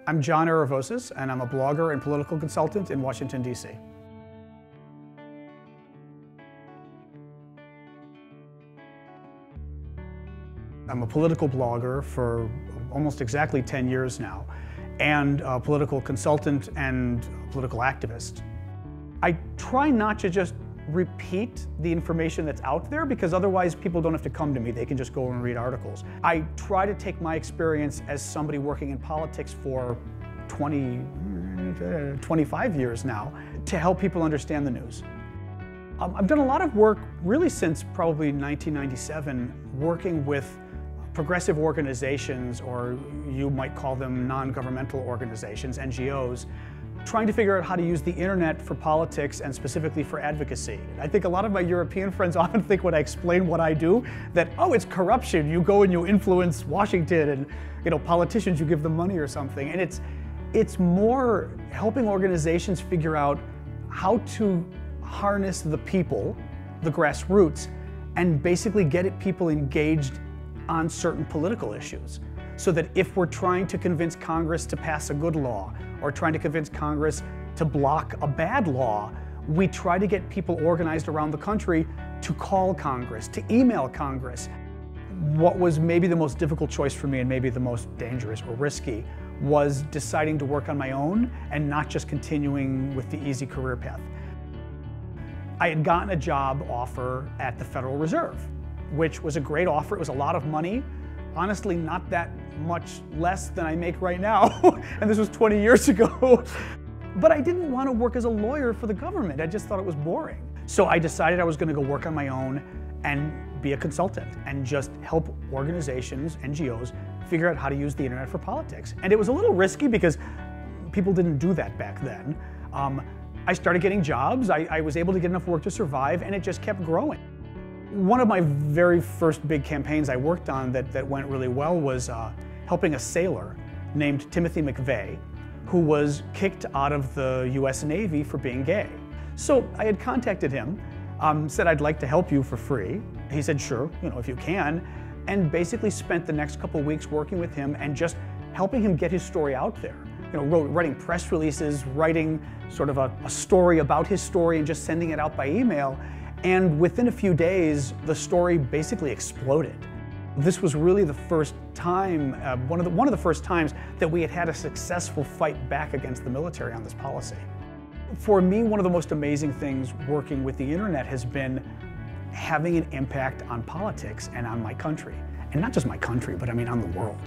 I'm John Aravosis, and I'm a blogger and political consultant in Washington, D.C. I'm a political blogger for almost exactly 10 years now, and a political consultant and political activist. I try not to just repeat the information that's out there, because otherwise people don't have to come to me. They can just go and read articles. I try to take my experience as somebody working in politics for 25 years now to help people understand the news. I've done a lot of work really since probably 1997 working with progressive organizations, or you might call them non-governmental organizations, NGOs, trying to figure out how to use the internet for politics and specifically for advocacy. I think a lot of my European friends often think when I explain what I do that, oh, it's corruption. You go and you influence Washington, and politicians, you give them money or something. And it's more helping organizations figure out how to harness the people, the grassroots, and basically get people engaged on certain political issues. So that if we're trying to convince Congress to pass a good law, or trying to convince Congress to block a bad law, we try to get people organized around the country to call Congress, to email Congress. What was maybe the most difficult choice for me, and maybe the most dangerous or risky, was deciding to work on my own and not just continuing with the easy career path. I had gotten a job offer at the Federal Reserve, which was a great offer. It was a lot of money. Honestly, not that much less than I make right now, and this was 20 years ago. But I didn't want to work as a lawyer for the government. I just thought it was boring. So I decided I was going to go work on my own and be a consultant and just help organizations, NGOs, figure out how to use the internet for politics. And it was a little risky because people didn't do that back then. I started getting jobs, I was able to get enough work to survive, and it just kept growing. One of my very first big campaigns I worked on that went really well was helping a sailor named Timothy McVeigh, who was kicked out of the US Navy for being gay. So I had contacted him, said I'd like to help you for free. He said, sure, if you can, and basically spent the next couple of weeks working with him and just helping him get his story out there. Writing press releases, writing sort of a story about his story and just sending it out by email. And within a few days, the story basically exploded. This was really the first time, one of the first times that we had had a successful fight back against the military on this policy. For me, one of the most amazing things working with the internet has been having an impact on politics and on my country. And not just my country, but I mean on the world.